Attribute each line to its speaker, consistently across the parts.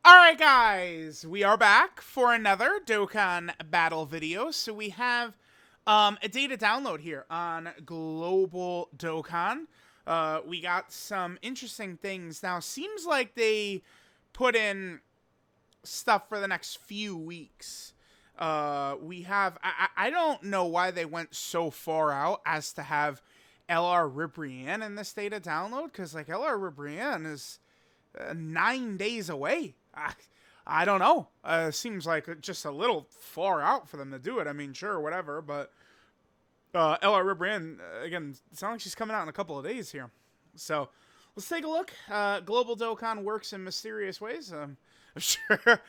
Speaker 1: Alright guys, we are back for another Dokkan battle video. So we have a data download here on Global Dokkan. We got some interesting things. Now, seems like they put in stuff for the next few weeks. We have, I don't know why they went so far out as to have LR RIBRIANNE in this data download, because like LR RIBRIANNE is 9 days away. I don't know. Seems like just a little far out for them to do it. I mean, sure, whatever, but LR RIBRIANNE, again, it sounds like she's coming out in a couple of days here. So let's take a look. Global Dokkan works in mysterious ways. I'm sure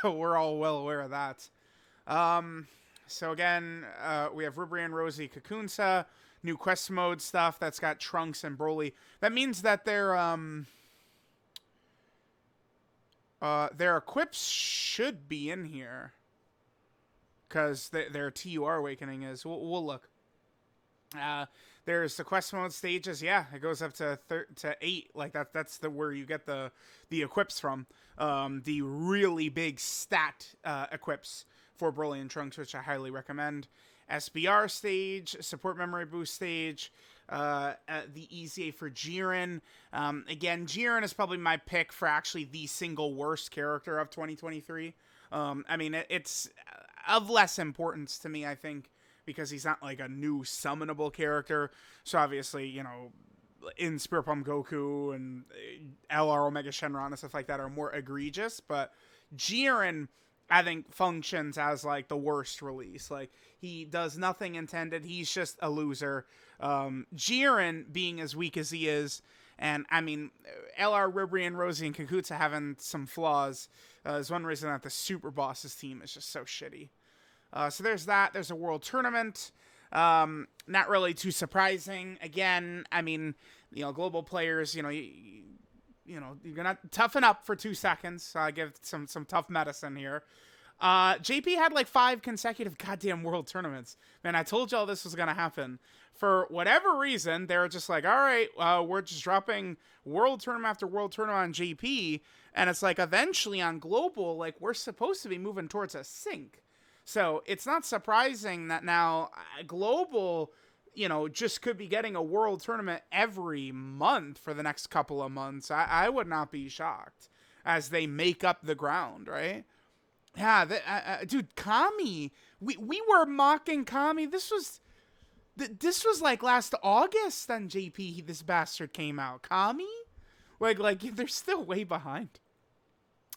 Speaker 1: we're all well aware of that. So again, we have RIBRIANNE, ROSIE, KAKUNSA, new quest mode stuff that's got Trunks and Broly. That means that their equips should be in here, because their TUR awakening is. We'll look. There's the quest mode stages. Yeah, it goes up to 8. Like that's where you get the equips from. The really big stat equips for Broly and Trunks, which I highly recommend. SBR stage, support memory boost stage. The EZA for Jiren. Again, Jiren is probably my pick for actually the single worst character of 2023. I mean, it's of less importance to me, I think, because he's not like a new summonable character. So obviously, you know, in Spirit Bomb Goku and LR Omega Shenron and stuff like that are more egregious, but Jiren, I think, functions as like the worst release. Like, he does nothing intended. He's just a loser. Jiren being as weak as he is, and I mean, LR RIBRIANNE, ROSIE, and KAKUNSA having some flaws is one reason that the Super Bosses team is just so shitty. So there's that. There's a world tournament. Not really too surprising. Again, I mean, you know, global players, you know, you're gonna toughen up for 2 seconds. Give some tough medicine here. JP had like 5 consecutive goddamn world tournaments. Man, I told y'all this was gonna happen. For whatever reason, they're just like, all right, we're just dropping world tournament after world tournament on JP, and it's like eventually on global, like we're supposed to be moving towards a sync. So it's not surprising that now global, you know, just could be getting a world tournament every month for the next couple of months. I would not be shocked as they make up the ground, right? Yeah, dude, Kami, we were mocking Kami. This was like last August on JP. This bastard came out. Kami, like they're still way behind.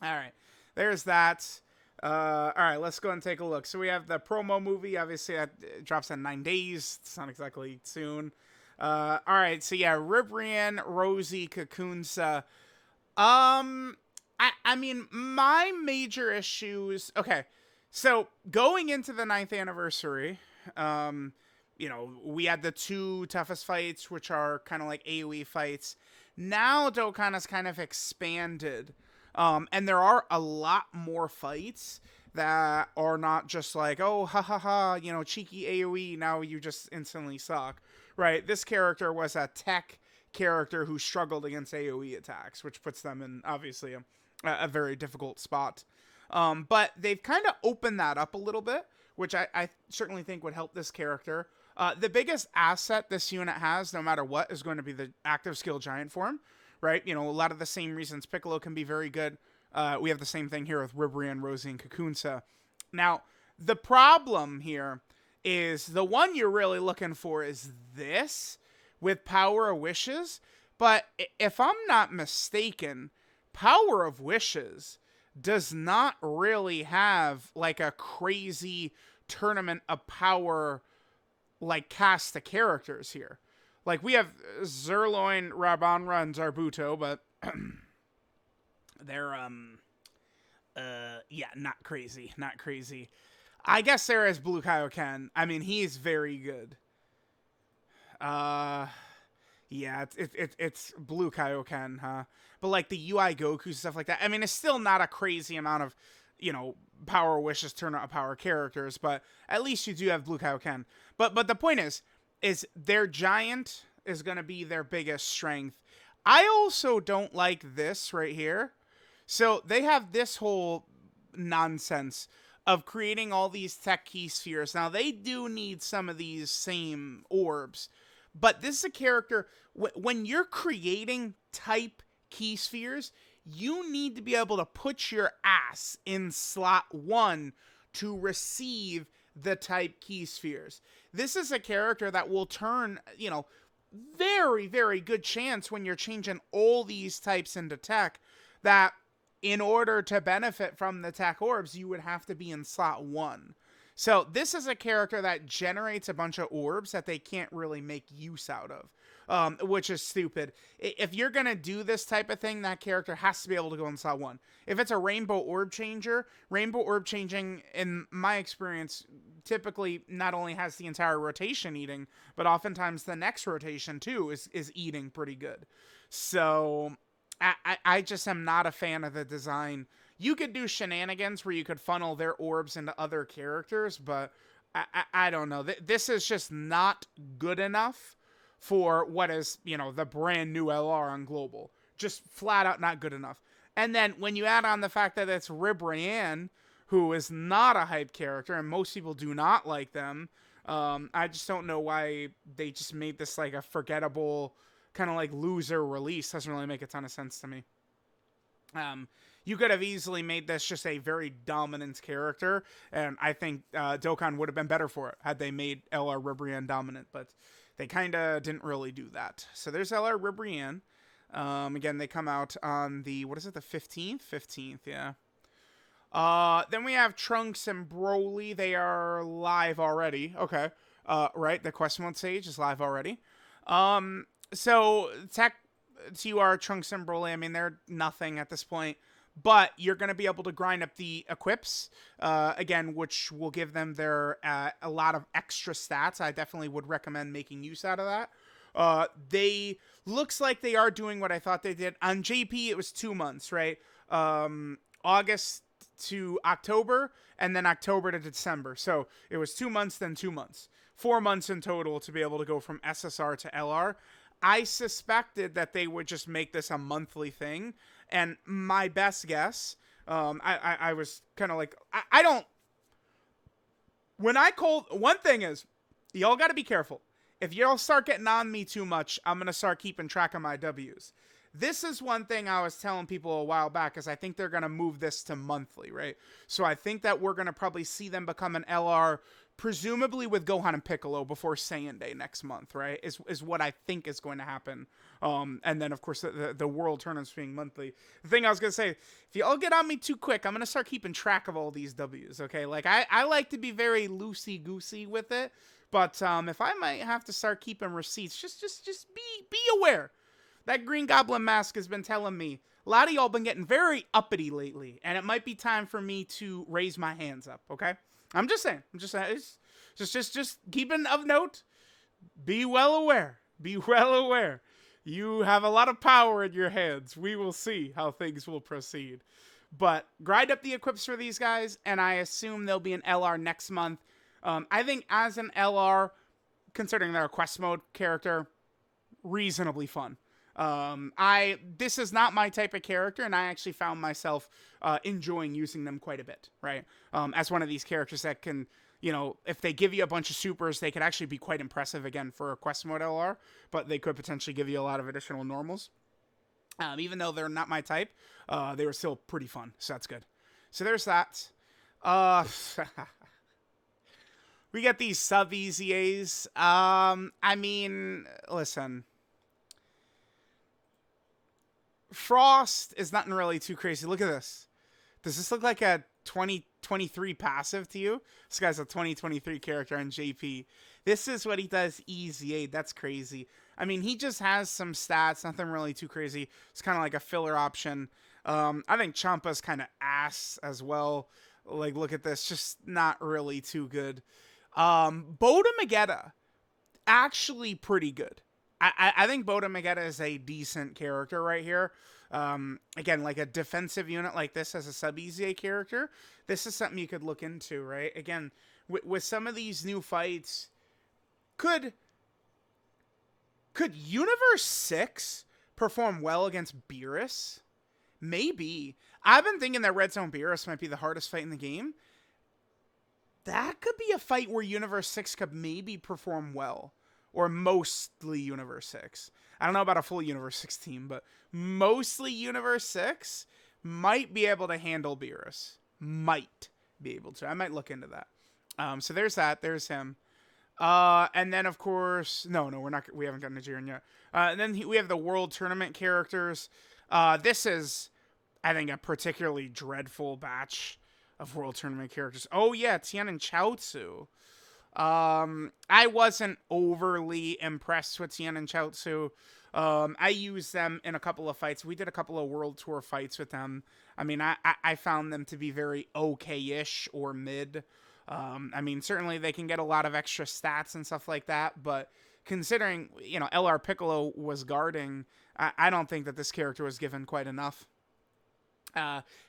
Speaker 1: All right, there's that. All right, let's go and take a look. So we have the promo movie. Obviously, that drops in 9 days. It's not exactly soon. All right, so yeah, RIBRIANNE, ROSIE, KAKUNSA. I mean, my major issues. Okay, so going into the 9th anniversary, you know, we had the 2 toughest fights, which are kind of like AoE fights. Now Dokkan has kind of expanded. And there are a lot more fights that are not just like, oh, ha ha ha, you know, cheeky AoE, now you just instantly suck, right? This character was a tech character who struggled against AoE attacks, which puts them in, obviously, a very difficult spot. But they've kind of opened that up a little bit, which I certainly think would help this character. The biggest asset this unit has, no matter what, is going to be the active skill giant form. Right? You know, a lot of the same reasons Piccolo can be very good. We have the same thing here with RIBRIANNE, ROSIE, and KAKUNSA. Now, the problem here is the one you're really looking for is this with Power of Wishes. But if I'm not mistaken, Power of Wishes does not really have like a crazy tournament of power like cast of characters here. Like, we have Zerloin, Rabanra, and Zarbuto, but they're, yeah, not crazy. Not crazy. I guess there is Blue Kaioken. I mean, he's very good. Yeah, it's Blue Kaioken, huh? But, like, the UI Goku, stuff like that, I mean, it's still not a crazy amount of, you know, Power Wishes, turn out power characters, but at least you do have Blue Kaioken. But the point is their giant is going to be their biggest strength. I also don't like this right here. So they have this whole nonsense of creating all these tech key spheres. Now, they do need some of these same orbs, but this is a character, when you're creating type key spheres, you need to be able to put your ass in slot 1 to receive the type key spheres. This is a character that will turn, very, very good chance when you're changing all these types into tech, that in order to benefit from the tech orbs, you would have to be in slot 1. So this is a character that generates a bunch of orbs that they can't really make use out of, which is stupid. If you're going to do this type of thing, that character has to be able to go in slot 1. If it's a rainbow orb changing, in my experience, typically not only has the entire rotation eating, but oftentimes the next rotation too is eating pretty good. So I just am not a fan of the design. You could do shenanigans where you could funnel their orbs into other characters, but I don't know. This is just not good enough for what is, the brand new LR on Global. Just flat out not good enough. And then when you add on the fact that it's RIBRIANNE, who is not a hype character, and most people do not like them, I just don't know why they just made this like a forgettable kind of like loser release. Doesn't really make a ton of sense to me. You could have easily made this just a very dominant character, and I think Dokkan would have been better for it had they made LR RIBRIANNE dominant, but they kind of didn't really do that. So there's LR RIBRIANNE. Again, they come out on the, what is it, the 15th? 15th, yeah. Then we have Trunks and Broly. They are live already. Okay. Right, the Quest Mon Sage is live already. So, to our Trunks and Broly, I mean, they're nothing at this point. But you're going to be able to grind up the equips, again, which will give them their a lot of extra stats. I definitely would recommend making use out of that. They looks like they are doing what I thought they did. On JP, it was 2 months, right? August to October, and then October to December. So it was 2 months, then 2 months. 4 months in total to be able to go from SSR to LR. I suspected that they would just make this a monthly thing. And my best guess, I was kind of like, I don't, when I call, one thing is, y'all got to be careful. If y'all start getting on me too much, I'm going to start keeping track of my W's. This is one thing I was telling people a while back, is I think they're going to move this to monthly, right? So I think that we're going to probably see them become an LR, presumably with Gohan and Piccolo before Saiyan Day next month, right? Is what I think is going to happen. And then, of course, the World Tournaments being monthly. The thing I was going to say, if you all get on me too quick, I'm going to start keeping track of all these W's, okay? Like, I like to be very loosey-goosey with it, but if I might have to start keeping receipts, just be aware. That Green Goblin mask has been telling me, a lot of y'all been getting very uppity lately, and it might be time for me to raise my hands up, okay? I'm just saying. Just keeping of note. Be well aware. Be well aware. You have a lot of power in your hands. We will see how things will proceed. But grind up the equips for these guys, and I assume they'll be an LR next month. I think as an LR, considering they're a quest mode character, reasonably fun. This is not my type of character, and I actually found myself enjoying using them quite a bit, right? As one of these characters that can, if they give you a bunch of supers, they could actually be quite impressive, again, for a quest mode LR, but they could potentially give you a lot of additional normals. Even though they're not my type, they were still pretty fun, so that's good. So there's that. We got these sub-EZAs. I mean, listen. Frost is nothing really too crazy. Look at this. Does this look like a 2023 passive to you? This guy's a 2023 character on JP. This is what he does EZA. That's crazy. I mean, he just has some stats. Nothing really too crazy. It's kind of like a filler option. I think Champa's kind of ass as well. Like, look at this. Just not really too good. Boda Magetta, actually pretty good. I think Boda Magetta is a decent character right here. Again, like a defensive unit like this as a sub-EZA character, this is something you could look into, right? Again, with some of these new fights, could Universe 6 perform well against Beerus? Maybe. I've been thinking that Red Zone Beerus might be the hardest fight in the game. That could be a fight where Universe 6 could maybe perform well. Or mostly Universe 6. I don't know about a full Universe 6 team, but mostly Universe 6 might be able to handle Beerus. Might be able to. I might look into that. So there's that. There's him. And then, of course... No, we're not... We haven't gotten to Jiren yet. And then we have the World Tournament characters. This is, I think, a particularly dreadful batch of World Tournament characters. Oh, yeah, Tien and Chaozu. I wasn't overly impressed with Tien and Chaozu. I used them in a couple of fights. We did a couple of World Tour fights with them. I mean, I found them to be very okay-ish or mid. I mean, certainly they can get a lot of extra stats and stuff like that, but considering, you know, LR Piccolo was guarding, I don't think that this character was given quite enough.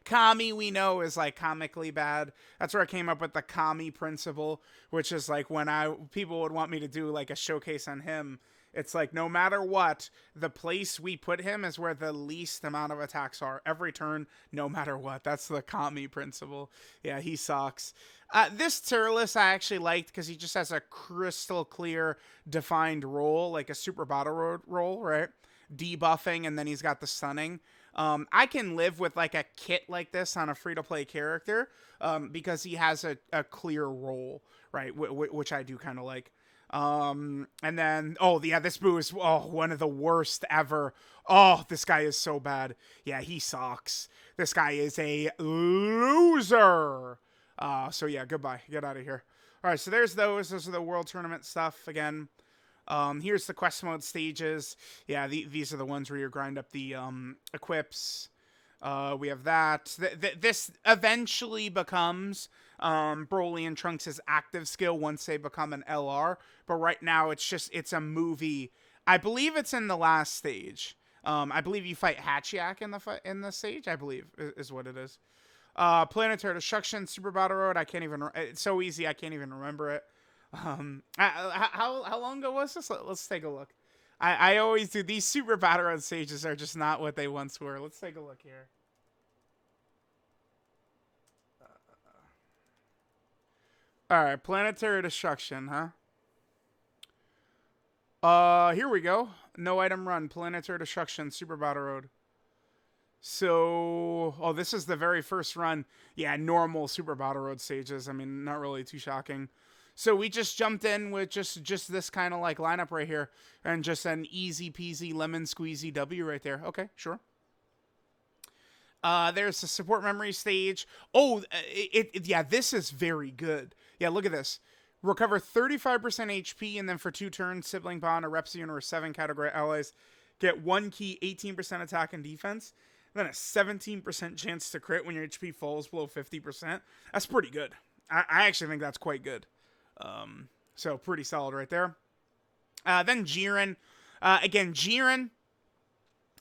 Speaker 1: Kami, we know, is like comically bad. That's where I came up with the Kami principle, which is like when people would want me to do like a showcase on him. It's like no matter what, the place we put him is where the least amount of attacks are every turn, no matter what. That's the Kami principle. Yeah, he sucks. This Turles I actually liked because he just has a crystal clear defined role, like a Super Battle Road role, right? Debuffing, and then he's got the stunning. I can live with like a kit like this on a free-to-play character because he has a clear role, right? Which I do kind of like. And then, oh yeah, this Boo is one of the worst ever. Oh, this guy is so bad. Yeah, he sucks. This guy is a loser. So yeah, goodbye. Get out of here. All right, so there's those. Those are the World Tournament stuff again. Here's the quest mode stages. Yeah, these are the ones where you grind up the equips. We have that. This eventually becomes Broly and Trunks' active skill once they become an LR. But right now, it's a movie. I believe it's in the last stage. I believe you fight Hachiak in the stage. I believe is what it is. Planetary Destruction, Super Battle Road. It's so easy. I can't even remember it. How long ago was this? Let's take a look. I always do. These Super Battle Road stages are just not what they once were. Let's take a look here. Alright, Planetary Destruction, huh? Here we go. No item run, Planetary Destruction, Super Battle Road. So, this is the very first run. Yeah, normal Super Battle Road stages. I mean, not really too shocking. So we just jumped in with just this kind of like lineup right here. And just an easy peasy lemon squeezy W right there. Okay, sure. There's the support memory stage. Oh, yeah, this is very good. Yeah, look at this. Recover 35% HP, and then for 2 turns, Sibling Bond, a Repzion, or 7 category allies get 1 key, 18% attack and defense. And then a 17% chance to crit when your HP falls below 50%. That's pretty good. I actually think that's quite good. So pretty solid right there. Then Jiren. Again, Jiren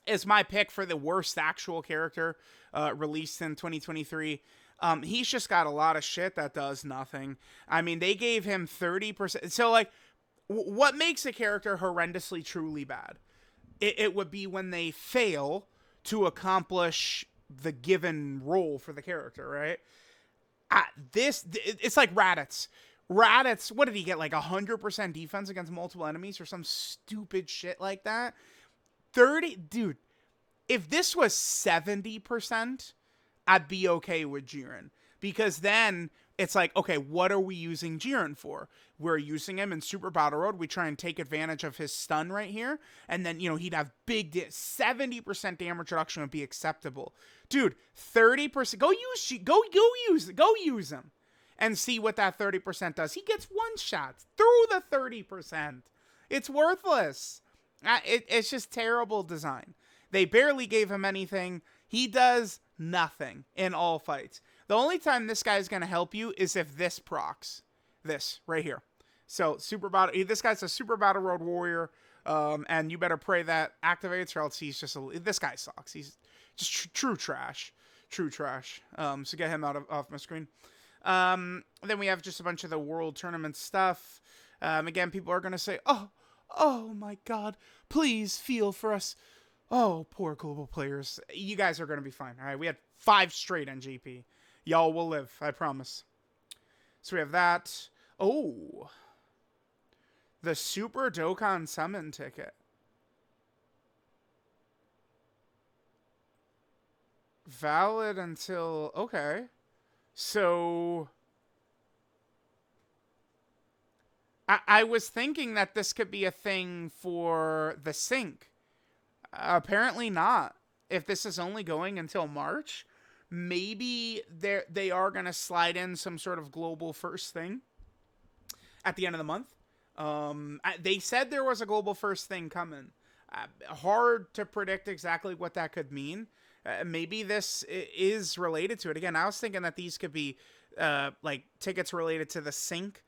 Speaker 1: is my pick for the worst actual character released in 2023. He's just got a lot of shit that does nothing. I mean, they gave him 30%. So, like, what makes a character horrendously truly bad? It would be when they fail to accomplish the given role for the character, right? It's like Raditz. Raditz, what did he get? Like 100% defense against multiple enemies or some stupid shit like that? Dude, if this was 70%, I'd be okay with Jiren. Because then it's like, okay, what are we using Jiren for? We're using him in Super Battle Road. We try and take advantage of his stun right here. And then, you know, he'd have 70% damage reduction would be acceptable. Dude, 30%. Go use him. And see what that 30% does. He gets one shot through the 30%. It's worthless. It's just terrible design. They barely gave him anything. He does nothing in all fights. The only time this guy's going to help you is if this procs. This, right here. So, this guy's a Super Battle Road Warrior, and you better pray that activates or else he's just this guy sucks. He's just true trash. True trash. So get him off my screen. Then we have just a bunch of the World Tournament stuff. Again, people are going to say, oh my God, please feel for us Oh, poor global players. You guys are going to be fine. All right, we had 5 straight on GP. Y'all will live, I promise. So we have that. Oh, the Super Dokkan Summon ticket. Valid until... Okay. So... I was thinking that this could be a thing for the sync. Apparently not. If this is only going until March, maybe they are going to slide in some sort of global first thing at the end of the month. They said there was a global first thing coming. Hard to predict exactly what that could mean. Maybe this is related to it. Again, I was thinking that these could be like tickets related to the sync,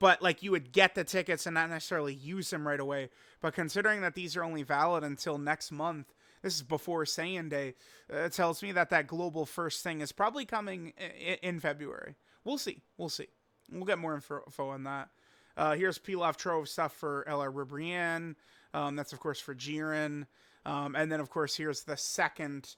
Speaker 1: but like you would get the tickets and not necessarily use them right away. But considering that these are only valid until next month, this is before Saiyan Day, it tells me that that global first thing is probably coming in February. We'll see. We'll see. We'll get more info on that. Here's Pilaf Trove stuff for LR Ribrianne. That's, of course, for Jiren. And then, of course, here's the second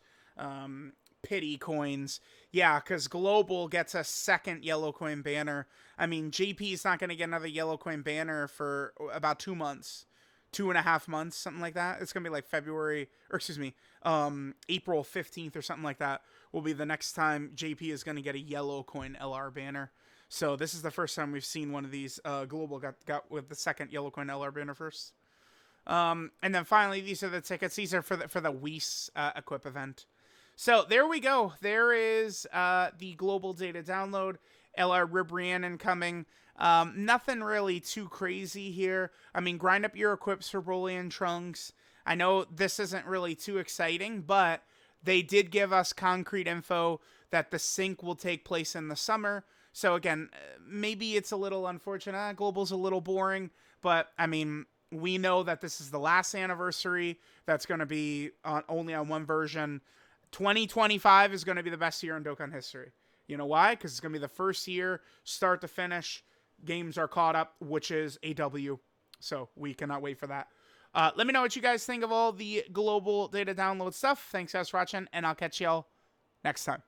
Speaker 1: pity coins. Yeah, because Global gets a second yellow coin banner. I mean, JP's not going to get another yellow coin banner for about 2 months. 2.5 months, something like that. It's going to be like April 15th or something like that will be the next time JP is going to get a yellow coin LR banner. So this is the first time we've seen one of these. Global got with the second yellow coin LR banner first. And then finally, these are the tickets. These are for the Whis Equip event. So there we go. There is the global data download. LR RIBRIANNE coming. Nothing really too crazy here. I mean, grind up your equips for Broly and Trunks. I know this isn't really too exciting, but they did give us concrete info that the sync will take place in the summer. So again, maybe it's a little unfortunate. Global's a little boring, but I mean, we know that this is the last anniversary that's going to be only on one version. 2025 is going to be the best year in Dokkan history. You know why? Because it's going to be the first year, start to finish, games are caught up, which is a W. So we cannot wait for that. Let me know what you guys think of all the global data download stuff. Thanks guys for watching, and I'll catch y'all next time.